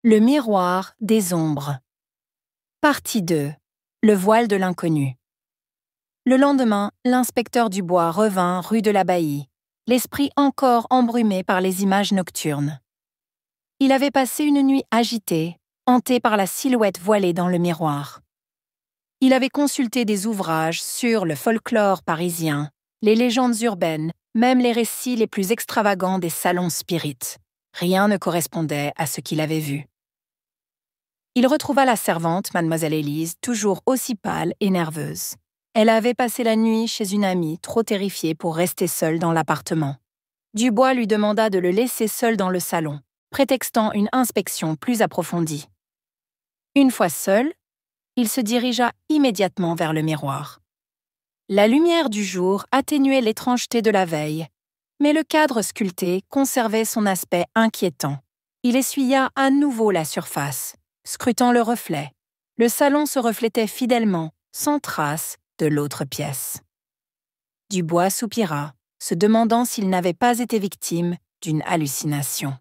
Le miroir des ombres. Partie 2. Le voile de l'inconnu. Le lendemain, l'inspecteur Dubois revint rue de l'Abbaye, l'esprit encore embrumé par les images nocturnes. Il avait passé une nuit agitée, hanté par la silhouette voilée dans le miroir. Il avait consulté des ouvrages sur le folklore parisien, les légendes urbaines, même les récits les plus extravagants des salons spirites. Rien ne correspondait à ce qu'il avait vu. Il retrouva la servante, mademoiselle Élise, toujours aussi pâle et nerveuse. Elle avait passé la nuit chez une amie, trop terrifiée pour rester seule dans l'appartement. Dubois lui demanda de le laisser seul dans le salon, prétextant une inspection plus approfondie. Une fois seul, il se dirigea immédiatement vers le miroir. La lumière du jour atténuait l'étrangeté de la veille, mais le cadre sculpté conservait son aspect inquiétant. Il essuya à nouveau la surface, scrutant le reflet. Le salon se reflétait fidèlement, sans trace, de l'autre pièce. Dubois soupira, se demandant s'il n'avait pas été victime d'une hallucination.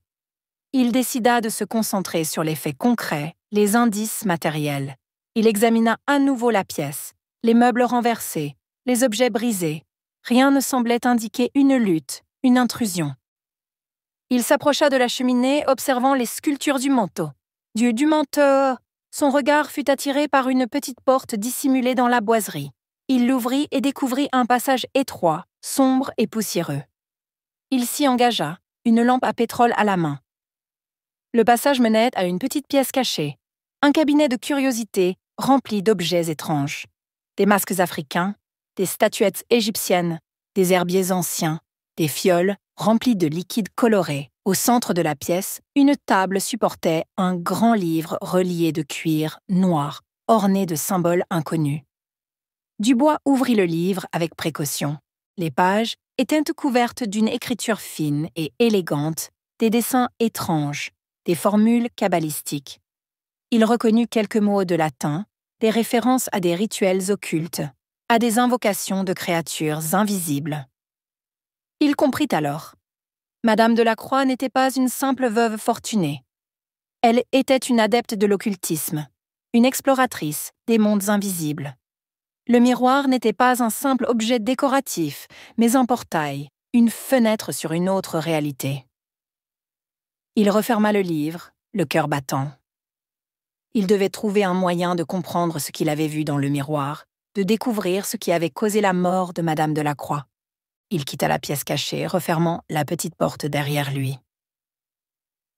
Il décida de se concentrer sur les faits concrets, les indices matériels. Il examina à nouveau la pièce, les meubles renversés, les objets brisés. Rien ne semblait indiquer une lutte, une intrusion. Il s'approcha de la cheminée, observant les sculptures du manteau. Du manteau. Son regard fut attiré par une petite porte dissimulée dans la boiserie. Il l'ouvrit et découvrit un passage étroit, sombre et poussiéreux. Il s'y engagea, une lampe à pétrole à la main. Le passage menait à une petite pièce cachée, un cabinet de curiosités rempli d'objets étranges. Des masques africains, des statuettes égyptiennes, des herbiers anciens, des fioles remplies de liquides colorés. Au centre de la pièce, une table supportait un grand livre relié de cuir noir, orné de symboles inconnus. Dubois ouvrit le livre avec précaution. Les pages étaient couvertes d'une écriture fine et élégante, des dessins étranges, des formules kabbalistiques. Il reconnut quelques mots de latin, des références à des rituels occultes, à des invocations de créatures invisibles. Il comprit alors. Madame de la Croix n'était pas une simple veuve fortunée. Elle était une adepte de l'occultisme, une exploratrice des mondes invisibles. Le miroir n'était pas un simple objet décoratif, mais un portail, une fenêtre sur une autre réalité. Il referma le livre, le cœur battant. Il devait trouver un moyen de comprendre ce qu'il avait vu dans le miroir, de découvrir ce qui avait causé la mort de Madame de la Croix. Il quitta la pièce cachée, refermant la petite porte derrière lui.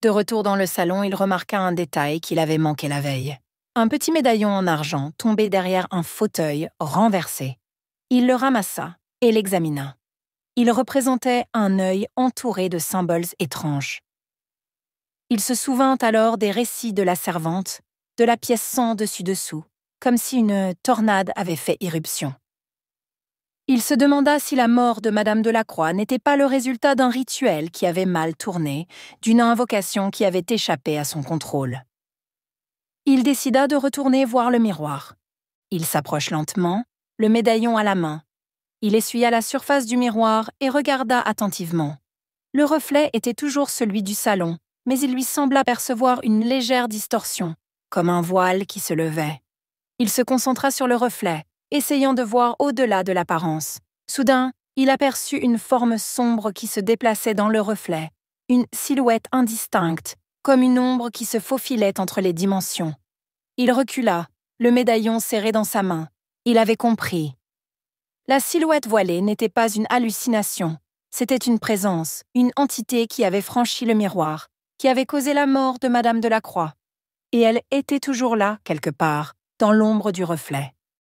De retour dans le salon, il remarqua un détail qu'il avait manqué la veille. Un petit médaillon en argent tombé derrière un fauteuil renversé. Il le ramassa et l'examina. Il représentait un œil entouré de symboles étranges. Il se souvint alors des récits de la servante, de la pièce sans dessus-dessous, comme si une tornade avait fait irruption. Il se demanda si la mort de Madame de la Croix n'était pas le résultat d'un rituel qui avait mal tourné, d'une invocation qui avait échappé à son contrôle. Il décida de retourner voir le miroir. Il s'approche lentement, le médaillon à la main. Il essuya la surface du miroir et regarda attentivement. Le reflet était toujours celui du salon, mais il lui sembla percevoir une légère distorsion, comme un voile qui se levait. Il se concentra sur le reflet, essayant de voir au-delà de l'apparence. Soudain, il aperçut une forme sombre qui se déplaçait dans le reflet, une silhouette indistincte, comme une ombre qui se faufilait entre les dimensions. Il recula, le médaillon serré dans sa main. Il avait compris. La silhouette voilée n'était pas une hallucination, c'était une présence, une entité qui avait franchi le miroir, qui avait causé la mort de Madame de la Croix. Et elle était toujours là, quelque part, dans l'ombre du reflet.